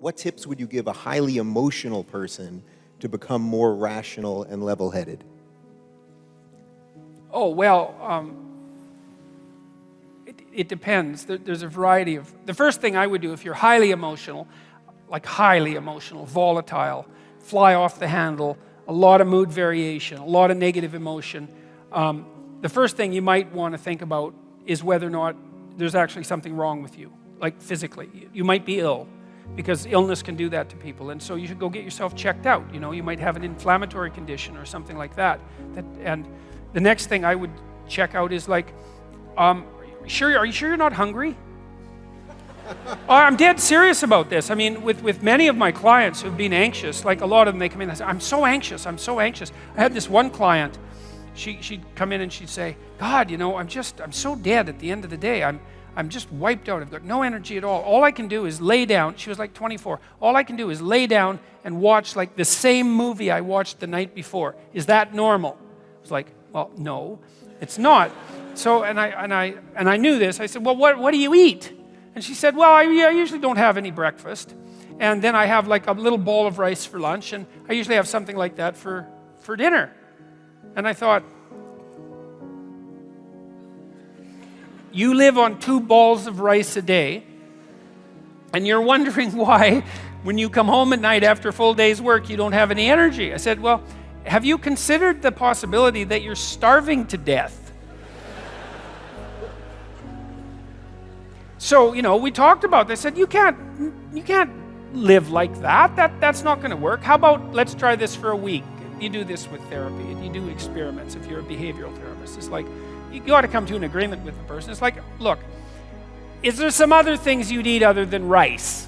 what tips would you give a highly emotional person to become more rational and level-headed? Oh, well, it depends. There's a variety of... The first thing I would do if you're highly emotional, like highly emotional, volatile, fly off the handle, a lot of mood variation, a lot of negative emotion, the first thing you might want to think about is whether or not there's actually something wrong with you, like physically. You might be ill, because illness can do that to people, and so you should go get yourself checked out. You know, you might have an inflammatory condition or something like that. And the next thing I would check out is like, are you sure you're not hungry? I'm dead serious about this. I mean, with many of my clients who've been anxious, like a lot of them, they come in and say, I'm so anxious. I had this one client, she'd come in and she'd say, God, you know, I'm so dead at the end of the day. I'm just wiped out. I've got no energy at all. All I can do is lay down. She was like 24. All I can do is lay down and watch like the same movie I watched the night before. Is that normal? I was like, well, no, it's not. So, and I knew this. I said, well, what do you eat? And she said, well, I usually don't have any breakfast. And then I have like a little bowl of rice for lunch. And I usually have something like that for dinner. And I thought, you live on 2 balls of rice a day, and you're wondering why, when you come home at night after a full day's work, you don't have any energy. I said, well, have you considered the possibility that you're starving to death? So, you know, we talked about this. I said, you can't live like that. That's not going to work. How about let's try this for a week? You do this with therapy, and you do experiments if you're a behavioral therapist. It's like, you got to come to an agreement with the person. It's like, look, is there some other things you'd eat other than rice?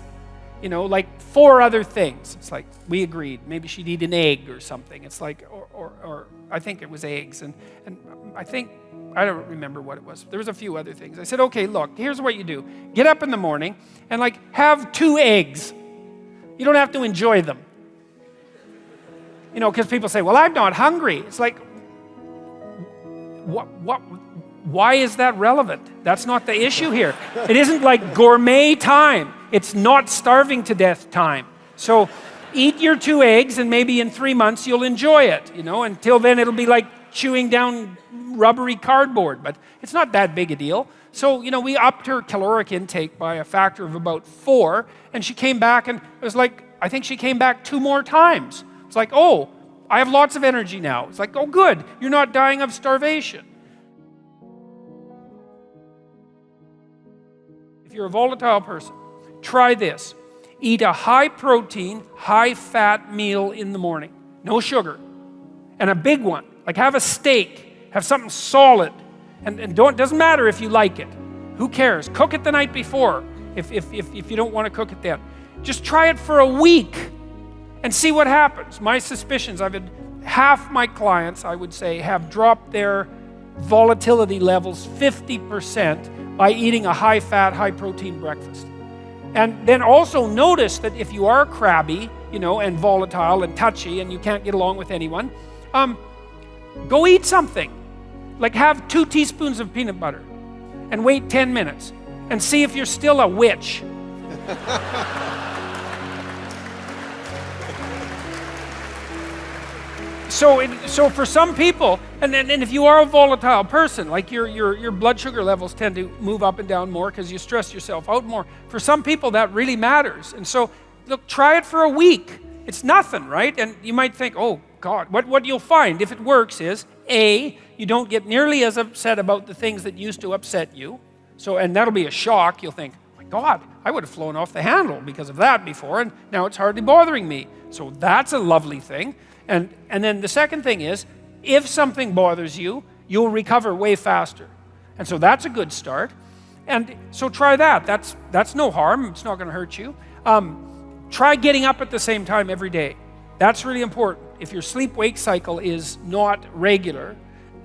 You know, like 4 other things. It's like, we agreed. Maybe she'd eat an egg or something. It's like, or I think it was eggs. And I don't remember what it was. There was a few other things. I said, okay, look, here's what you do. Get up in the morning and like have 2 eggs. You don't have to enjoy them. You know, because people say, well, I'm not hungry. It's like, why is that relevant? That's not the issue here. It isn't like gourmet time. It's not starving to death time. So eat your 2 eggs, and maybe in 3 months you'll enjoy it. You know, until then it'll be like chewing down rubbery cardboard, but it's not that big a deal. So, you know, we upped her caloric intake by a factor of about 4, and she came back, and it was like, I think she came back 2 more times. It's like, oh, I have lots of energy now. It's like, oh, good, you're not dying of starvation. If you're a volatile person, try this. Eat a high-protein, high-fat meal in the morning. No sugar. And a big one. Like have a steak. Have something solid. And doesn't matter if you like it. Who cares? Cook it the night before if you don't want to cook it then. Just try it for a week and see what happens. My suspicions, I've had half my clients, I would say, have dropped their volatility levels 50% by eating a high-fat, high-protein breakfast. And then also notice that if you are crabby, you know, and volatile and touchy and you can't get along with anyone, go eat something. Like have 2 teaspoons of peanut butter and wait 10 minutes and see if you're still a witch. So for some people, and if you are a volatile person, like your blood sugar levels tend to move up and down more because you stress yourself out more. For some people, that really matters. And so, look, try it for a week. It's nothing, right? And you might think, oh, God, what you'll find, if it works, is, A, you don't get nearly as upset about the things that used to upset you. So, and that'll be a shock. You'll think, oh my God, I would have flown off the handle because of that before, and now it's hardly bothering me. So that's a lovely thing. And then the second thing is, if something bothers you, you'll recover way faster. And so that's a good start. And so try that. That's no harm. It's not going to hurt you. Try getting up at the same time every day. That's really important. If your sleep-wake cycle is not regular,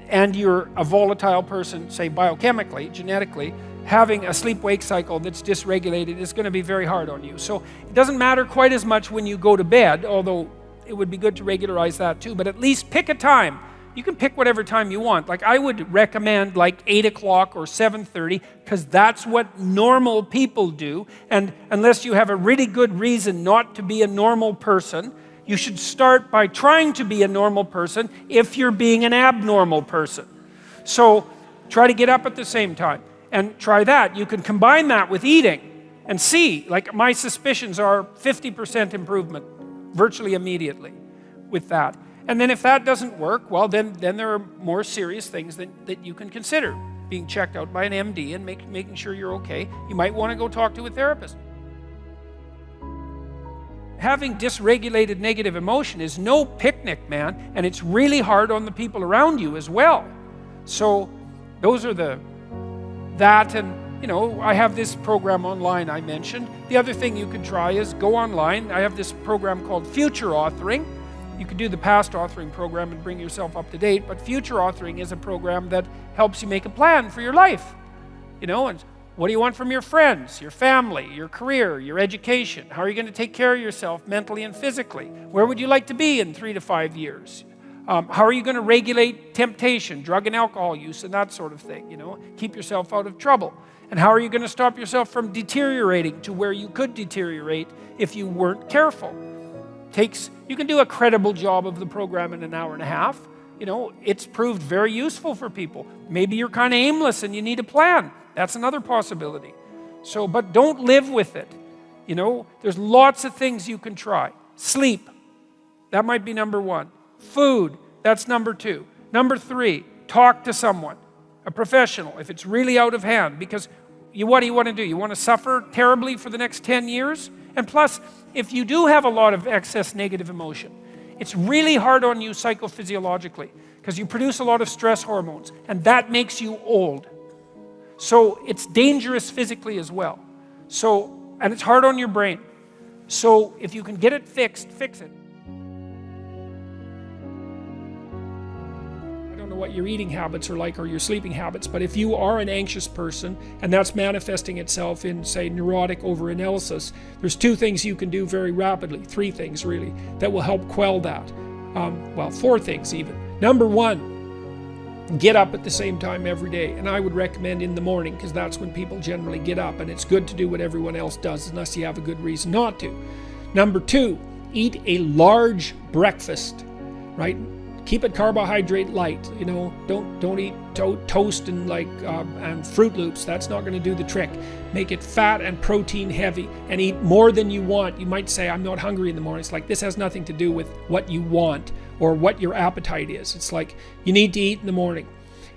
and you're a volatile person, say biochemically, genetically, having a sleep-wake cycle that's dysregulated is going to be very hard on you. So it doesn't matter quite as much when you go to bed, although it would be good to regularize that too, but at least pick a time. You can pick whatever time you want. Like I would recommend like 8 o'clock or 7:30 because that's what normal people do. And unless you have a really good reason not to be a normal person, you should start by trying to be a normal person if you're being an abnormal person. So try to get up at the same time and try that. You can combine that with eating and see, like my suspicions are 50% improvement virtually immediately with that. And then if that doesn't work, well, then there are more serious things that you can consider. Being checked out by an MD and making sure you're okay. You might want to go talk to a therapist. Having dysregulated negative emotion is no picnic, man, and it's really hard on the people around you as well. So those are that, and you know, I have this program online I mentioned. The other thing you could try is go online. I have this program called Future Authoring. You could do the past authoring program and bring yourself up to date, but Future Authoring is a program that helps you make a plan for your life. You know, and what do you want from your friends, your family, your career, your education? How are you going to take care of yourself mentally and physically? Where would you like to be in 3 to 5 years? How are you going to regulate temptation, drug and alcohol use, and that sort of thing? You know, keep yourself out of trouble. And how are you going to stop yourself from deteriorating to where you could deteriorate if you weren't careful? You can do a credible job of the program in an hour and a half. You know, it's proved very useful for people. Maybe you're kind of aimless and you need a plan. That's another possibility. So, but don't live with it. You know, there's lots of things you can try. Sleep, that might be number 1. Food, that's number 2. Number 3, talk to someone, a professional, if it's really out of hand. Because what do you want to do? You want to suffer terribly for the next 10 years? And plus, if you do have a lot of excess negative emotion, it's really hard on you psychophysiologically because you produce a lot of stress hormones, and that makes you old. So it's dangerous physically as well. So, and it's hard on your brain. So if you can get it fixed, fix it. I don't know what your eating habits are like or your sleeping habits, but if you are an anxious person and that's manifesting itself in, say, neurotic overanalysis, there's 2 things you can do very rapidly, 3 things really, that will help quell that. Well, 4 things even. Number 1, get up at the same time every day, and I would recommend in the morning because that's when people generally get up, and it's good to do what everyone else does unless you have a good reason not to. Number 2, eat a large breakfast, right? Keep it carbohydrate light. You know, don't eat toast and and Fruit Loops. That's not going to do the trick. Make it fat and protein heavy, and eat more than you want. You might say, I'm not hungry in the morning. It's like, this has nothing to do with what you want or what your appetite is. It's like, you need to eat in the morning.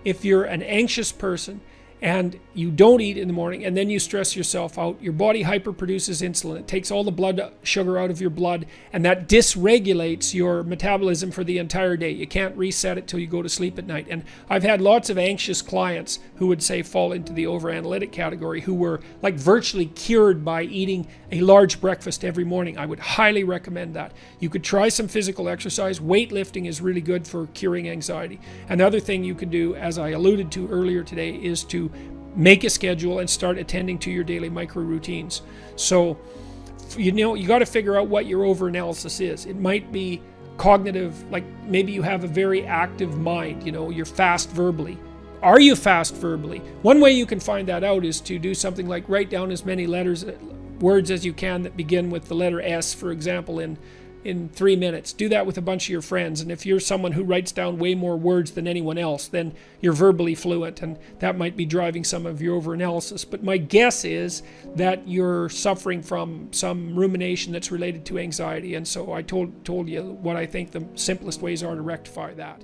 If you're an anxious person and you don't eat in the morning and then you stress yourself out, your body hyperproduces insulin. It takes all the blood sugar out of your blood, and that dysregulates your metabolism for the entire day. You can't reset it till you go to sleep at night. And I've had lots of anxious clients who would say fall into the overanalytic category, who were like virtually cured by eating a large breakfast every morning. I would highly recommend that. You could try some physical exercise. Weightlifting is really good for curing anxiety. Another thing you could do, as I alluded to earlier today, is to make a schedule and start attending to your daily micro routines. So, you know, you got to figure out what your overanalysis is. It might be cognitive, like maybe you have a very active mind, you know, you're fast verbally. Are you fast verbally? One way you can find that out is to do something like write down as many words as you can that begin with the letter S, for example, in 3 minutes. Do that with a bunch of your friends, and if you're someone who writes down way more words than anyone else, then you're verbally fluent, and that might be driving some of your overanalysis. But my guess is that you're suffering from some rumination that's related to anxiety, and so I told you what I think the simplest ways are to rectify that.